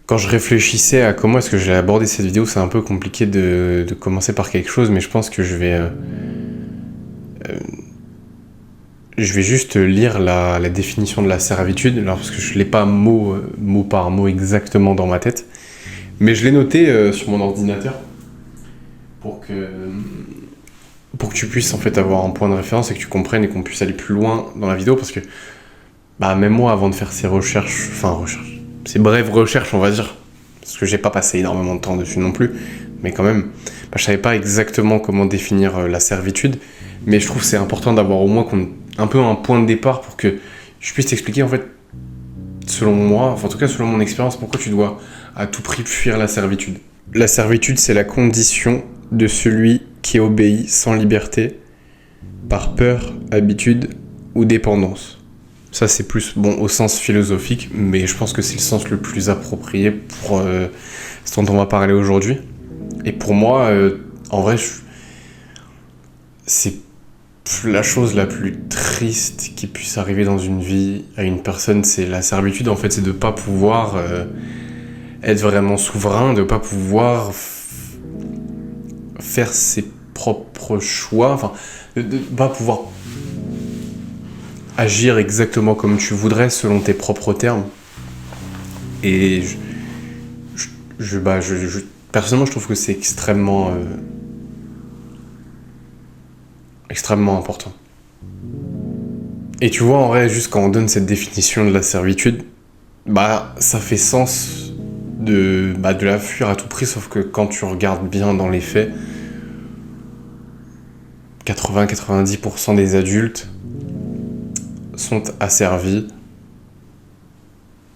quand je réfléchissais à comment est-ce que j'allais aborder cette vidéo, c'est un peu compliqué de commencer par quelque chose, mais je pense que je vais juste lire la définition de la servitude, alors parce que je ne l'ai pas mot par mot exactement dans ma tête, mais je l'ai noté sur mon ordinateur pour que tu puisses en fait avoir un point de référence et que tu comprennes et qu'on puisse aller plus loin dans la vidéo, parce que même moi, avant de faire ces ces brèves recherches, on va dire, parce que j'ai pas passé énormément de temps dessus non plus, mais quand même, je savais pas exactement comment définir la servitude, mais je trouve que c'est important d'avoir au moins un peu un point de départ pour que je puisse t'expliquer, en fait, selon moi, enfin en tout cas selon mon expérience, pourquoi tu dois à tout prix fuir la servitude. La servitude, c'est la condition de celui qui obéit sans liberté, par peur, habitude ou dépendance. Ça, c'est plus au sens philosophique, mais je pense que c'est le sens le plus approprié pour ce dont on va parler aujourd'hui. Et pour moi, en vrai, c'est la chose la plus triste qui puisse arriver dans une vie à une personne, c'est la servitude. En fait, c'est de ne pas pouvoir être vraiment souverain, de ne pas pouvoir faire ses propres choix, enfin, de ne pas pouvoir agir exactement comme tu voudrais selon tes propres termes. Et personnellement, je trouve que c'est extrêmement important. Et tu vois, en vrai, juste quand on donne cette définition de la servitude, ça fait sens de la fuir à tout prix, sauf que quand tu regardes bien dans les faits, 80-90% des adultes sont asservis,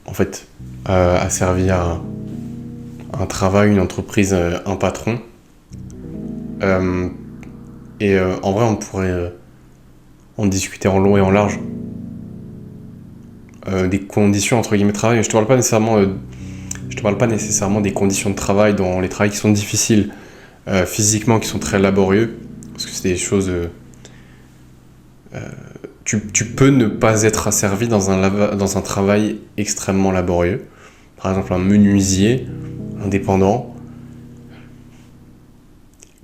en fait, asservis à un travail, une entreprise, un patron. En vrai, on pourrait en discuter en long et en large des conditions entre guillemets de travail. Je te parle pas nécessairement des conditions de travail dans les travails qui sont difficiles physiquement, qui sont très laborieux, parce que c'est des choses. Tu peux ne pas être asservi dans un travail extrêmement laborieux. Par exemple, un menuisier indépendant.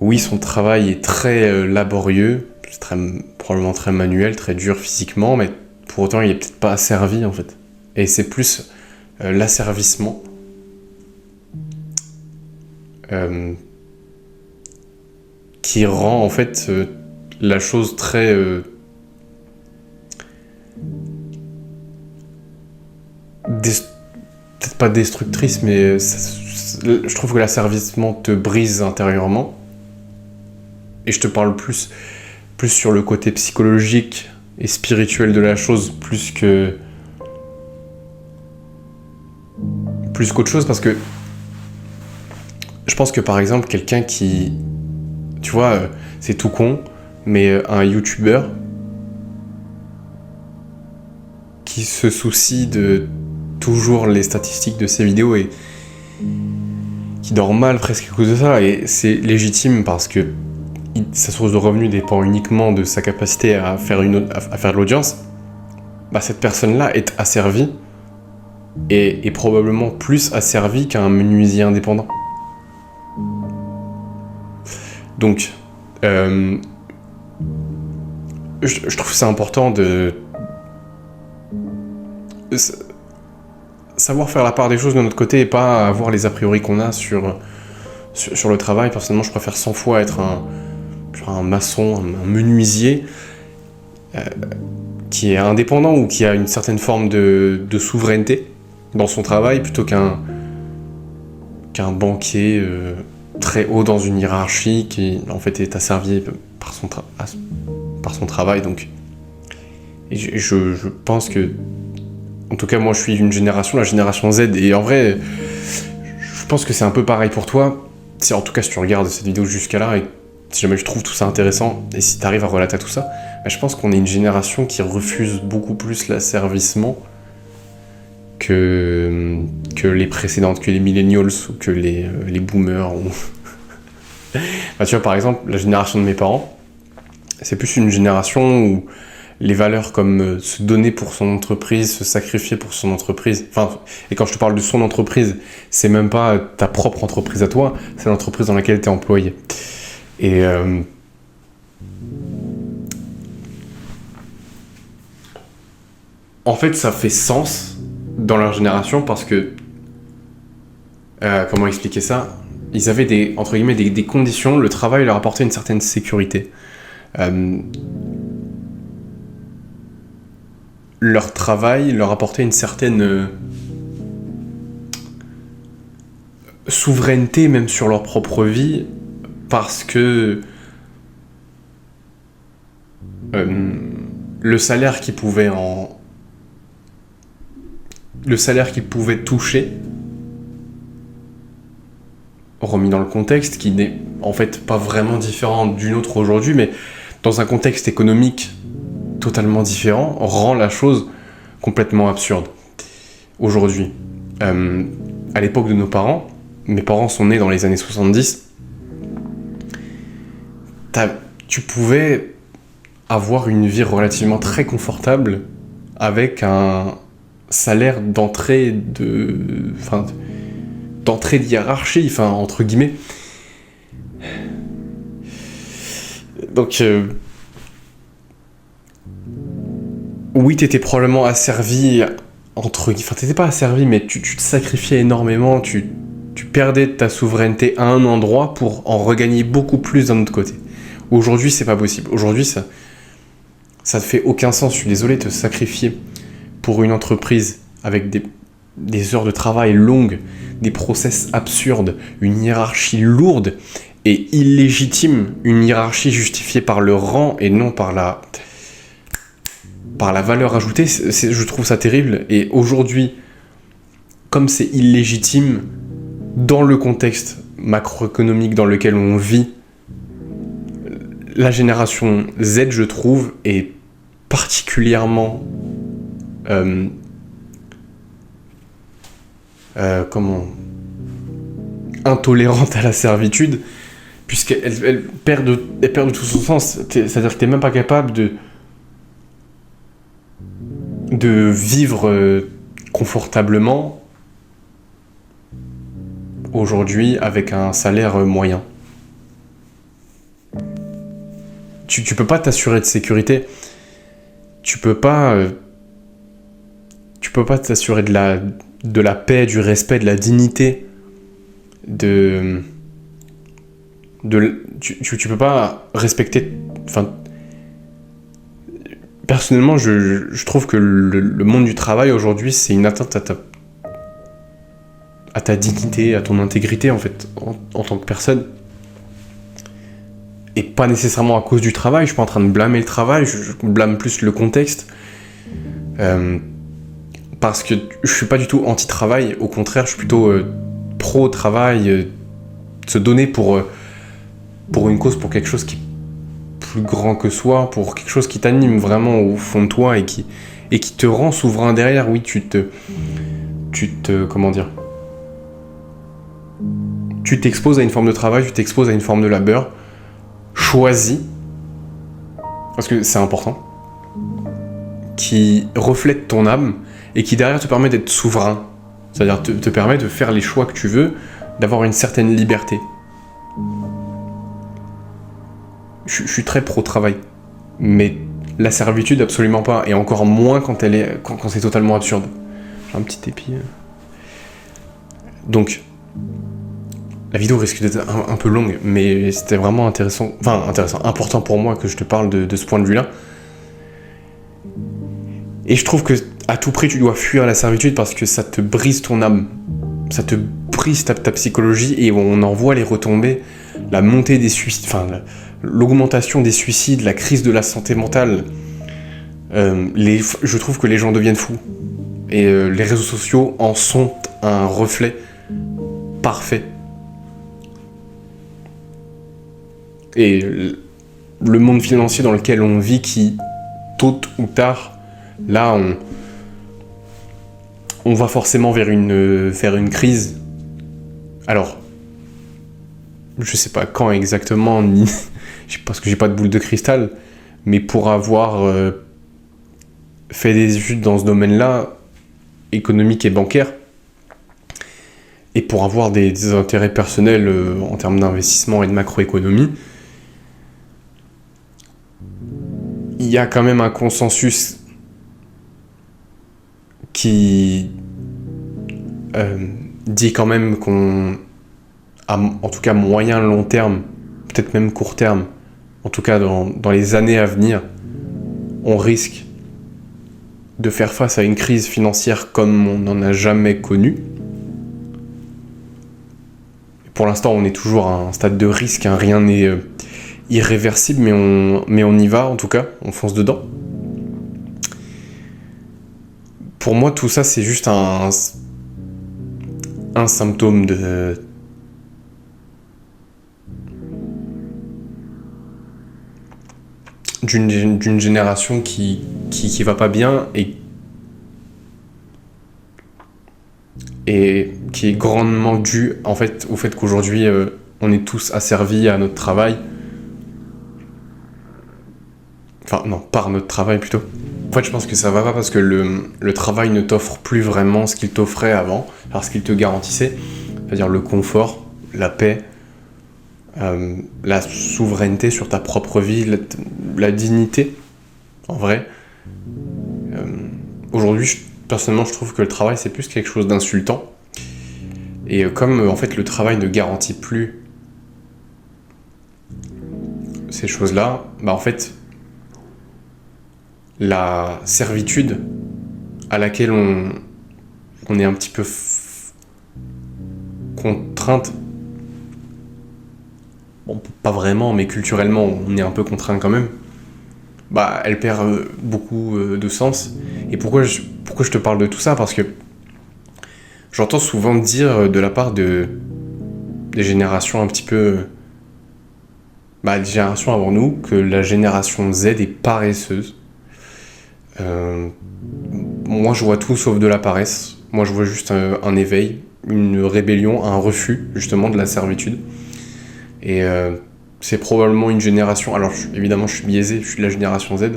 Oui, son travail est très laborieux, c'est probablement très manuel, très dur physiquement, mais pour autant, il est peut-être pas asservi, en fait. Et c'est plus l'asservissement qui rend, en fait, la chose très... peut-être pas destructrice, mais je trouve que l'asservissement te brise intérieurement. Et je te parle plus sur le côté psychologique et spirituel de la chose, plus qu'autre chose, parce que je pense que par exemple quelqu'un qui, tu vois, c'est tout con, mais un youtubeur qui se soucie de toujours les statistiques de ses vidéos et qui dort mal presque à cause de ça, et c'est légitime parce que sa source de revenus dépend uniquement de sa capacité à faire de l'audience. Cette personne-là est asservie et probablement plus asservie qu'un menuisier indépendant. Donc, je trouve ça important de savoir faire la part des choses de notre côté et pas avoir les a priori qu'on a sur le travail. Personnellement, je préfère 100 fois être un maçon, un menuisier qui est indépendant ou qui a une certaine forme de souveraineté dans son travail plutôt qu'un banquier très haut dans une hiérarchie qui en fait est asservi par son travail. Donc, et je pense que, en tout cas moi je suis d'une génération, la génération Z, et en vrai je pense que c'est un peu pareil pour toi, en tout cas si tu regardes cette vidéo jusqu'à là et si jamais je trouve tout ça intéressant et si tu arrives à relater à tout ça, je pense qu'on est une génération qui refuse beaucoup plus l'asservissement que les précédentes, que les millennials ou que les boomers. Tu vois, par exemple, la génération de mes parents, c'est plus une génération où les valeurs comme se donner pour son entreprise, se sacrifier pour son entreprise. Enfin, et quand je te parle de son entreprise, c'est même pas ta propre entreprise à toi, c'est l'entreprise dans laquelle tu es employé. Et en fait, ça fait sens dans leur génération parce que comment expliquer ça? Ils avaient des, entre guillemets, des conditions, le travail leur apportait une certaine sécurité. Leur travail leur apportait une certaine souveraineté même sur leur propre vie parce que le salaire qu'ils pouvaient toucher, remis dans le contexte, qui n'est en fait pas vraiment différent d'une autre aujourd'hui, mais dans un contexte économique totalement différent, rend la chose complètement absurde. Aujourd'hui, à l'époque de nos parents, mes parents sont nés dans les années 70, tu pouvais avoir une vie relativement très confortable avec un salaire d'entrée de hiérarchie, entre guillemets. Donc, oui, t'étais probablement asservi, t'étais pas asservi, mais tu te sacrifiais énormément, tu perdais ta souveraineté à un endroit pour en regagner beaucoup plus d'un autre côté. Aujourd'hui, c'est pas possible. Aujourd'hui, ça te fait aucun sens. Je suis désolé, te sacrifier pour une entreprise avec des heures de travail longues, des process absurdes, une hiérarchie lourde et illégitime, une hiérarchie justifiée par le rang et non par la valeur ajoutée, je trouve ça terrible. Et aujourd'hui, comme c'est illégitime, dans le contexte macroéconomique dans lequel on vit, la génération Z, je trouve, est particulièrement intolérante à la servitude, puisqu'elle perd de tout son sens. C'est-à-dire que t'es même pas capable de vivre confortablement aujourd'hui avec un salaire moyen. Tu peux pas t'assurer de sécurité. Tu peux pas t'assurer de la paix, du respect, de la dignité, tu peux pas respecter. Personnellement, je trouve que le monde du travail aujourd'hui, c'est une atteinte à ta dignité, à ton intégrité en fait, en tant que personne. Et pas nécessairement à cause du travail, je suis pas en train de blâmer le travail, je blâme plus le contexte. Parce que je suis pas du tout anti-travail, au contraire, je suis plutôt pro-travail, se donner pour une cause, pour quelque chose qui est plus grand que soi, pour quelque chose qui t'anime vraiment au fond de toi et qui te rend souverain derrière. Oui, tu t'exposes à une forme de travail, tu t'exposes à une forme de labeur, choisi, parce que c'est important, qui reflète ton âme et qui derrière te permet d'être souverain, c'est-à-dire te permet de faire les choix que tu veux, d'avoir une certaine liberté. Je suis très pro-travail, mais la servitude absolument pas, et encore moins quand c'est totalement absurde. J'ai un petit épi. Donc, la vidéo risque d'être un peu longue, mais c'était vraiment important pour moi que je te parle de ce point de vue-là. Et je trouve que à tout prix tu dois fuir la servitude parce que ça te brise ton âme, ça te brise ta psychologie, et on en voit les retombées, la montée des suicides, l'augmentation des suicides, la crise de la santé mentale. Je trouve que les gens deviennent fous, et les réseaux sociaux en sont un reflet parfait. Et le monde financier dans lequel on vit, qui, tôt ou tard, là, on va forcément vers une crise. Alors, je sais pas quand exactement, parce que j'ai pas de boule de cristal, mais pour avoir fait des études dans ce domaine-là, économique et bancaire, et pour avoir des intérêts personnels en termes d'investissement et de macroéconomie, il y a quand même un consensus qui dit quand même qu'on, en tout cas moyen, long terme, peut-être même court terme, en tout cas dans les années à venir, on risque de faire face à une crise financière comme on n'en a jamais connu. Pour l'instant, on est toujours à un stade de risque, hein, rien n'est irréversible, mais on y va, en tout cas, on fonce dedans. Pour moi, tout ça, c'est juste un symptôme d'une génération qui va pas bien et qui est grandement due en fait au fait qu'aujourd'hui on est tous asservis à notre travail. Enfin non, par notre travail plutôt. En fait, je pense que ça va pas parce que le travail ne t'offre plus vraiment ce qu'il t'offrait avant, alors ce qu'il te garantissait, c'est-à-dire le confort, la paix, la souveraineté sur ta propre vie, la dignité, en vrai. Aujourd'hui, personnellement, je trouve que le travail, c'est plus quelque chose d'insultant. Et comme, en fait, le travail ne garantit plus ces choses-là, bah, en fait, la servitude à laquelle on est un petit peu contrainte, bon, pas vraiment, mais culturellement, on est un peu contraint quand même, bah, elle perd beaucoup de sens. Et pourquoi je te parle de tout ça? Parce que j'entends souvent dire de la part des générations un petit peu... Bah, des générations avant nous, que la génération Z est paresseuse. Moi, je vois tout sauf de la paresse. Moi, je vois juste un éveil, une rébellion, un refus, justement, de la servitude. Et c'est probablement une génération... Alors, évidemment, je suis biaisé, je suis de la génération Z.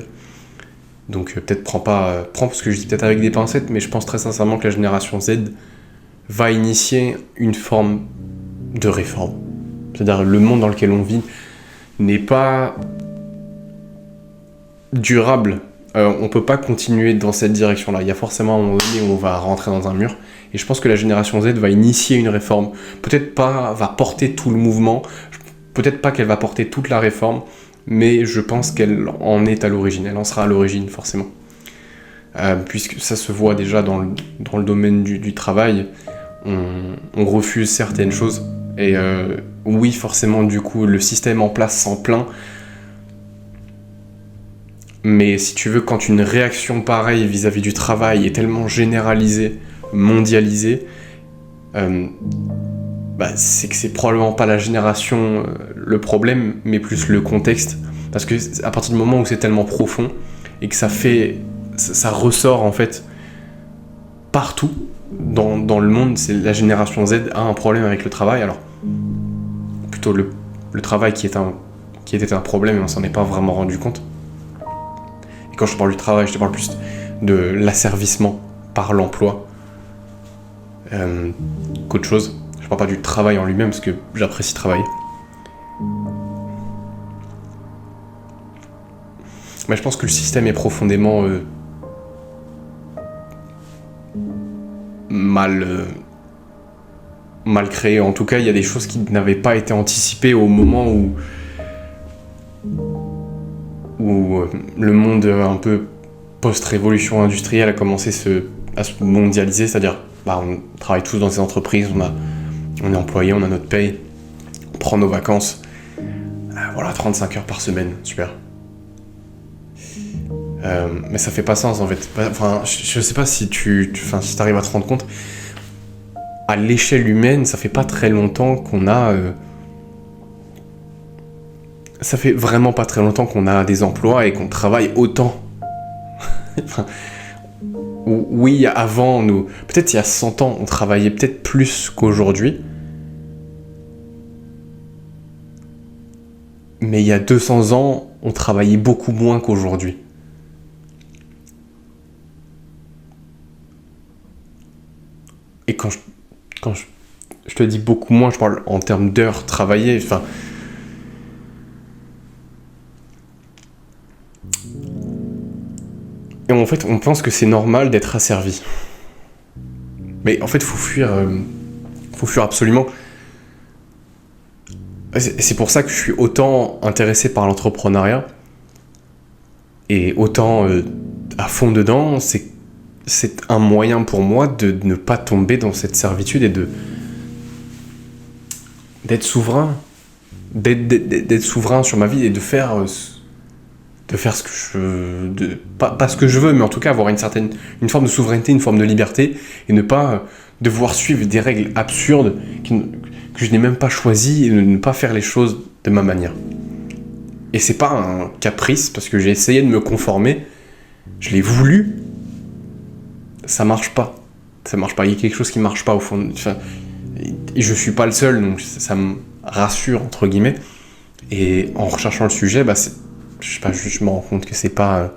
Donc, peut-être prends ce que je dis peut-être avec des pincettes, mais je pense très sincèrement que la génération Z va initier une forme de réforme. C'est-à-dire, le monde dans lequel on vit n'est pas durable. On peut pas continuer dans cette direction-là. Il y a forcément un moment donné où on va rentrer dans un mur. Et je pense que la génération Z va initier une réforme. Peut-être pas va porter tout le mouvement. Peut-être pas qu'elle va porter toute la réforme. Mais je pense qu'elle en est à l'origine. Elle en sera à l'origine, forcément. Puisque ça se voit déjà dans le domaine du travail. On refuse certaines choses. Et oui, forcément, du coup, le système en place s'en plaint. Mais si tu veux, quand une réaction pareille vis-à-vis du travail est tellement généralisée, mondialisée, bah, c'est que c'est probablement pas la génération le problème, mais plus le contexte. Parce que à partir du moment où c'est tellement profond et que ça ressort en fait partout dans le monde, c'est la génération Z a un problème avec le travail. Alors plutôt le travail qui était un problème et on s'en est pas vraiment rendu compte. Et quand je te parle du travail, je te parle plus de l'asservissement par l'emploi qu'autre chose. Je parle pas du travail en lui-même parce que j'apprécie travailler. Mais je pense que le système est profondément mal créé. En tout cas, il y a des choses qui n'avaient pas été anticipées au moment où le monde un peu post-révolution industrielle a commencé à se mondialiser, c'est-à-dire on travaille tous dans ces entreprises, on est employé, on a notre paye, on prend nos vacances, voilà, 35 heures par semaine, super. Mais ça fait pas sens en fait. Enfin, je sais pas si si t'arrives à te rendre compte, à l'échelle humaine, ça fait pas très longtemps qu'on a... ça fait vraiment pas très longtemps qu'on a des emplois et qu'on travaille autant. Enfin, oui, avant, peut-être il y a 100 ans, on travaillait peut-être plus qu'aujourd'hui. Mais il y a 200 ans, on travaillait beaucoup moins qu'aujourd'hui. Et quand je te dis beaucoup moins, je parle en termes d'heures travaillées. Enfin, et en fait, on pense que c'est normal d'être asservi. Mais en fait, faut fuir absolument. C'est pour ça que je suis autant intéressé par l'entrepreneuriat et autant à fond dedans. C'est un moyen pour moi de ne pas tomber dans cette servitude et d'être souverain, d'être souverain sur ma vie et de faire ce que pas ce que je veux, mais en tout cas avoir une forme de souveraineté, une forme de liberté et ne pas devoir suivre des règles absurdes que je n'ai même pas choisies et ne pas faire les choses de ma manière. Et c'est pas un caprice parce que j'ai essayé de me conformer, je l'ai voulu, ça marche pas. Ça marche pas, il y a quelque chose qui marche pas au fond. Enfin, et je suis pas le seul, donc ça me rassure entre guillemets. Et en recherchant le sujet, je sais pas, je me rends compte que c'est pas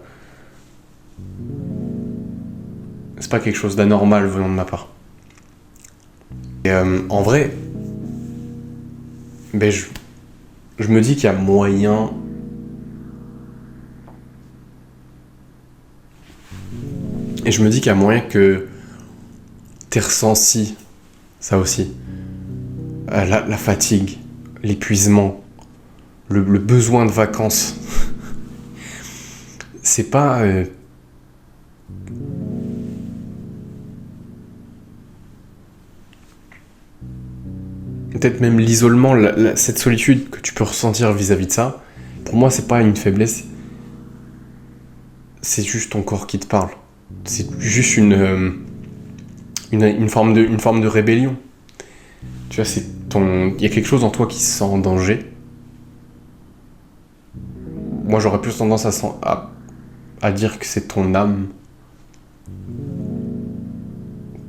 quelque chose d'anormal venant de ma part. Et en vrai, je me dis qu'il y a moyen et je me dis qu'il y a moyen que t'aies ressenti ça aussi. La fatigue, l'épuisement, le besoin de vacances. C'est pas peut-être même l'isolement, cette solitude que tu peux ressentir vis-à-vis de ça. Pour moi, c'est pas une faiblesse, c'est juste ton corps qui te parle. C'est juste une forme de rébellion. Tu vois, il y a quelque chose en toi qui se sent en danger. Moi, j'aurais plus tendance à dire que c'est ton âme,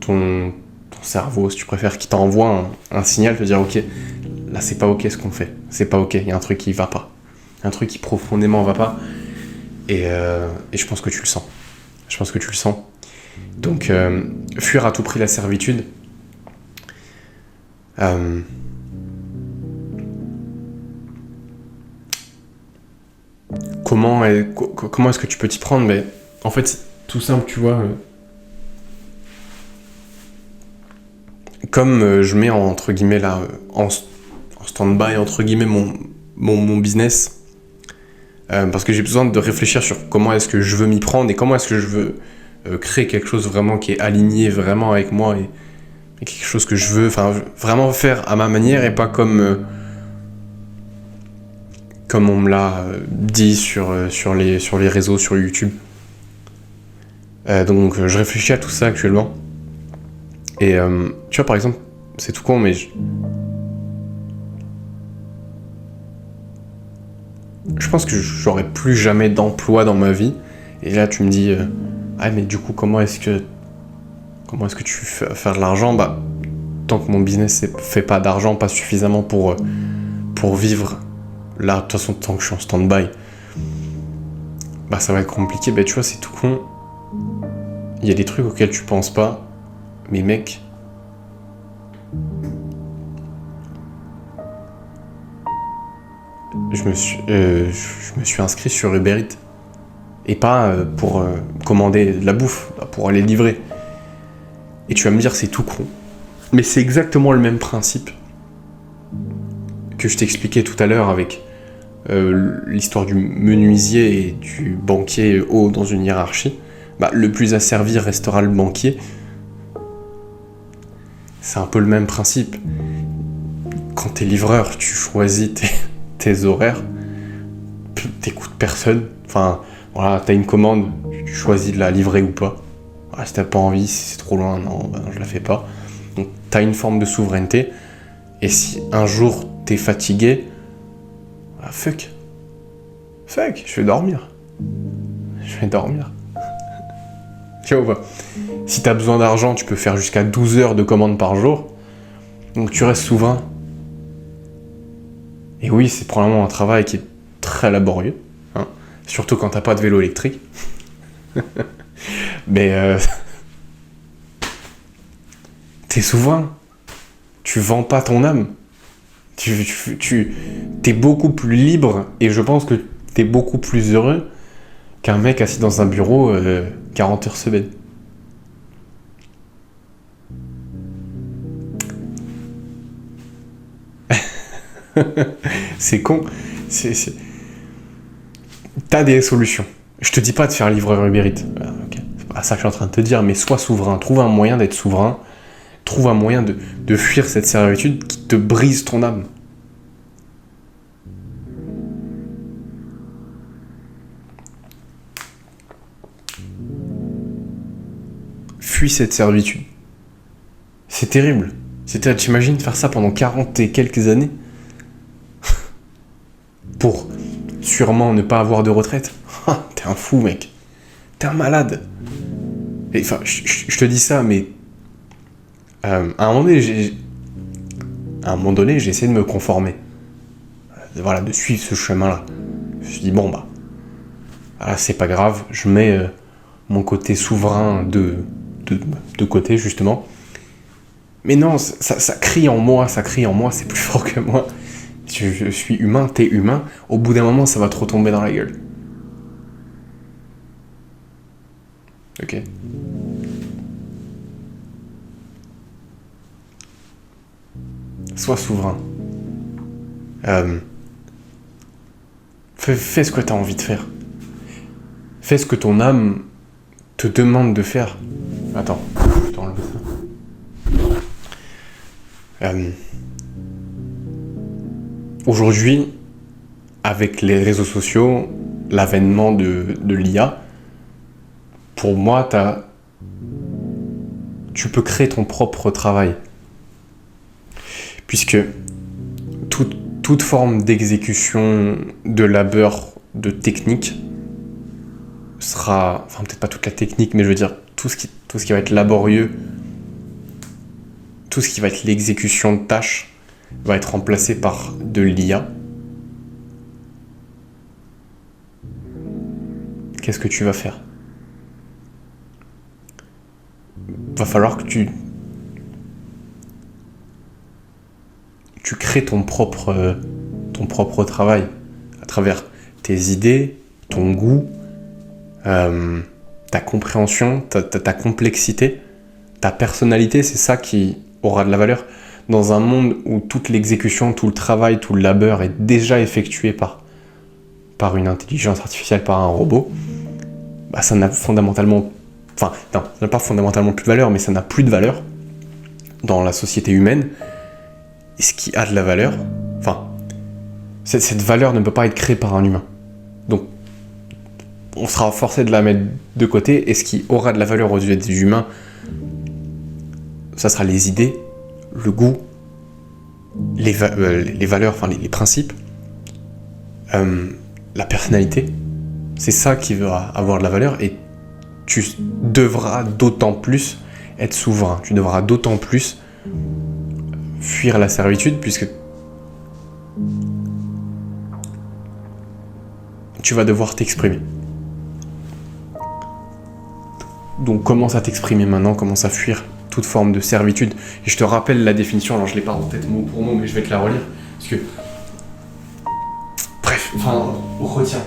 ton cerveau, si tu préfères, qui t'envoie un signal, te dire ok, là c'est pas ok ce qu'on fait, c'est pas ok, il y a un truc qui va pas, un truc qui profondément va pas, et je pense que tu le sens. Donc, fuir à tout prix la servitude. Comment est-ce que tu peux t'y prendre? Mais en fait, c'est tout simple, tu vois. Comme je mets entre guillemets là, en stand-by entre guillemets mon business, parce que j'ai besoin de réfléchir sur comment est-ce que je veux m'y prendre et comment est-ce que je veux créer quelque chose vraiment qui est aligné vraiment avec moi et quelque chose que je veux, enfin vraiment faire à ma manière et pas comme on me l'a dit sur les réseaux, sur YouTube. Donc je réfléchis à tout ça actuellement. Et tu vois, par exemple, c'est tout con, mais je pense que j'aurai plus jamais d'emploi dans ma vie. Et là, tu me dis, ah, mais du coup, comment est-ce que tu fais faire de l'argent? Tant que mon business ne fait pas d'argent, pas suffisamment pour vivre, là, de toute façon, tant que je suis en stand-by, ça va être compliqué. Tu vois, c'est tout con. Il y a des trucs auxquels tu penses pas. Mais mec, je me suis inscrit sur Uber Eats. Et pas pour commander de la bouffe, pour aller livrer. Et tu vas me dire c'est tout con. Mais c'est exactement le même principe que je t'expliquais tout à l'heure avec l'histoire du menuisier et du banquier haut dans une hiérarchie. Le plus asservi restera le banquier. C'est un peu le même principe. Quand t'es livreur, tu choisis tes horaires. T'écoutes personne. Enfin, voilà, t'as une commande, tu choisis de la livrer ou pas. Voilà, si t'as pas envie, si c'est trop loin, non, je la fais pas. Donc t'as une forme de souveraineté. Et si un jour t'es fatigué, fuck, je vais dormir. Tu vois ou pas? Si t'as besoin d'argent, tu peux faire jusqu'à 12 heures de commandes par jour. Donc tu restes souverain. Et oui, c'est probablement un travail qui est très laborieux. Hein, surtout quand t'as pas de vélo électrique. Mais T'es souverain. Tu vends pas ton âme. T'es beaucoup plus libre et je pense que t'es beaucoup plus heureux qu'un mec assis dans un bureau 40 heures semaine. C'est con. T'as des solutions. Je te dis pas de faire livreur Uber Eats. Okay. C'est pas ça que je suis en train de te dire, mais sois souverain. Trouve un moyen d'être souverain. Trouve un moyen de fuir cette servitude qui te brise ton âme. Fuis cette servitude. C'est terrible. T'imagines faire ça pendant 40 et quelques années pour sûrement ne pas avoir de retraite. T'es un fou, mec. T'es un malade. Enfin, je te dis ça, mais à un moment donné, j'ai essayé de me conformer. Voilà, de suivre ce chemin-là. Je me suis dit, bon, bah, voilà, c'est pas grave, je mets mon côté souverain de côté, justement. Mais non, ça crie en moi, c'est plus fort que moi. Je suis humain, t'es humain. Au bout d'un moment, ça va te retomber dans la gueule. Ok. Sois souverain. Fais ce que t'as envie de faire. Fais ce que ton âme te demande de faire. Attends, je t'enlève ça. Aujourd'hui, avec les réseaux sociaux, l'avènement de l'IA, pour moi, tu peux créer ton propre travail. Puisque toute forme d'exécution, de labeur, de technique sera... Enfin, peut-être pas toute la technique, mais je veux dire, tout ce qui va être laborieux, tout ce qui va être l'exécution de tâches, va être remplacé par de l'IA. Qu'est-ce que tu vas faire ? Va falloir que tu crées ton propre travail à travers tes idées, ton goût, ta compréhension, ta complexité, ta personnalité. C'est ça qui aura de la valeur. Dans un monde où toute l'exécution, tout le travail, tout le labeur est déjà effectué par une intelligence artificielle, par un robot, bah ça n'a fondamentalement... Enfin, non, ça n'a pas fondamentalement plus de valeur, mais ça n'a plus de valeur dans la société humaine. Et ce qui a de la valeur, enfin, cette valeur ne peut pas être créée par un humain. Donc, on sera forcé de la mettre de côté, et ce qui aura de la valeur aux yeux des humains, ça sera les idées, le goût, les valeurs, enfin les principes, la personnalité. C'est ça qui va avoir de la valeur, et tu devras d'autant plus être souverain. Tu devras d'autant plus fuir la servitude, puisque tu vas devoir t'exprimer. Donc commence à t'exprimer maintenant, commence à fuir toute forme de servitude. Et je te rappelle la définition, alors je l'ai pas en tête mot pour mot, mais je vais te la relire, parce que... Bref, enfin, on retient.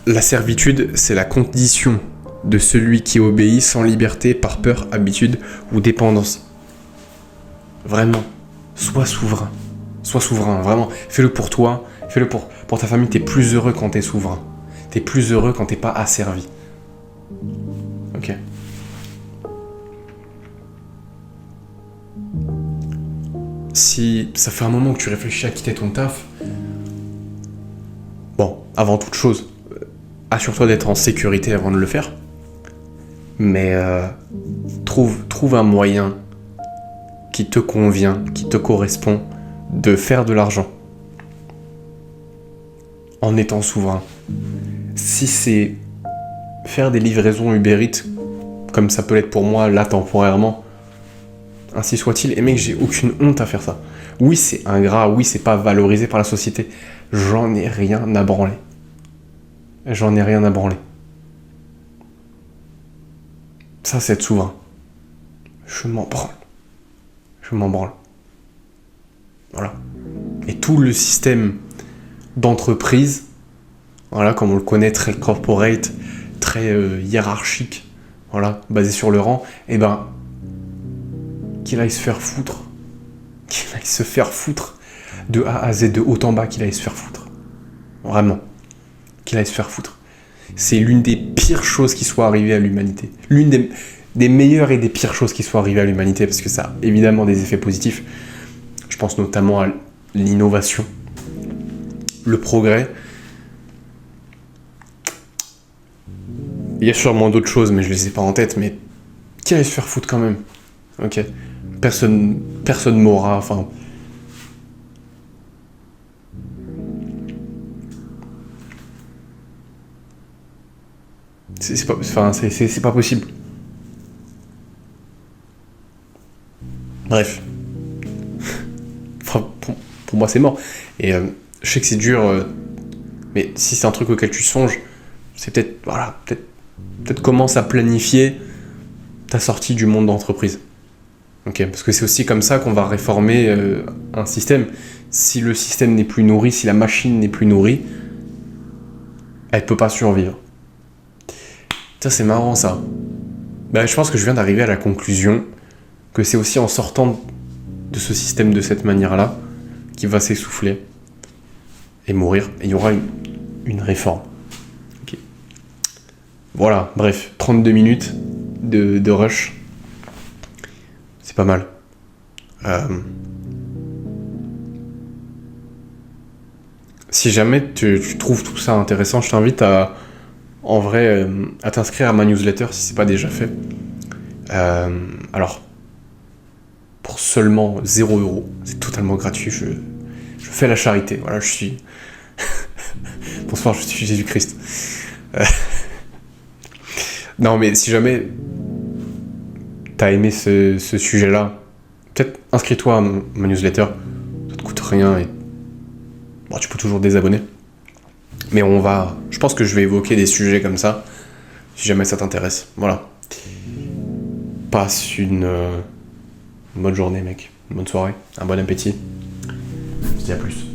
La servitude, c'est la condition de celui qui obéit sans liberté par peur, habitude ou dépendance. Vraiment, sois souverain. Sois souverain, vraiment. Fais-le pour toi, fais-le pour ta famille. T'es plus heureux quand t'es souverain. T'es plus heureux quand t'es pas asservi. Ok. Si ça fait un moment que tu réfléchis à quitter ton taf, bon, avant toute chose, assure-toi d'être en sécurité avant de le faire. Mais trouve un moyen qui te convient, qui te correspond, de faire de l'argent en étant souverain. Si c'est faire des livraisons Uber Eats, comme ça peut l'être pour moi là temporairement, ainsi soit-il, et mec, j'ai aucune honte à faire ça. Oui, c'est ingrat, oui, c'est pas valorisé par la société. J'en ai rien à branler. Ça, c'est être souverain. Je m'en branle. Je m'en branle. Voilà. Et tout le système d'entreprise, voilà, comme on le connaît, très corporate, très hiérarchique, voilà, basé sur le rang, et ben, qu'il aille se faire foutre. Qu'il aille se faire foutre. De A à Z, de haut en bas, qu'il aille se faire foutre. Vraiment. Qu'il aille se faire foutre. C'est l'une des pires choses qui soit arrivée à l'humanité. L'une des meilleures et des pires choses qui soient arrivées à l'humanité, parce que ça a évidemment des effets positifs. Je pense notamment à l'innovation, le progrès. Il y a sûrement d'autres choses, mais je les ai pas en tête, mais qui allait se faire foutre quand même. Ok. Personne m'aura, enfin... C'est pas possible. Bref. Enfin, pour moi, c'est mort. Et je sais que c'est dur, mais si c'est un truc auquel tu songes, c'est peut-être, voilà, peut-être commence à planifier ta sortie du monde d'entreprise. Ok, parce que c'est aussi comme ça qu'on va réformer un système. Si le système n'est plus nourri, si la machine n'est plus nourrie, elle peut pas survivre. Ça, c'est marrant, ça. Ben, je pense que je viens d'arriver à la conclusion que c'est aussi en sortant de ce système de cette manière-là qu'il va s'essouffler et mourir. Et il y aura une réforme. Okay. Voilà, bref, 32 minutes de rush. C'est pas mal. Si jamais tu trouves tout ça intéressant, je t'invite à t'inscrire à ma newsletter si c'est pas déjà fait. Alors, pour seulement 0€, c'est totalement gratuit, je fais la charité. Voilà, je suis... Bonsoir, je suis Jésus-Christ. Non, mais si jamais t'as aimé ce sujet-là, peut-être inscris-toi à ma newsletter, ça te coûte rien et bon, tu peux toujours te désabonner. Mais je pense que je vais évoquer des sujets comme ça, si jamais ça t'intéresse. Voilà. Passe une bonne journée, mec. Une bonne soirée. Un bon appétit. Je te dis à plus.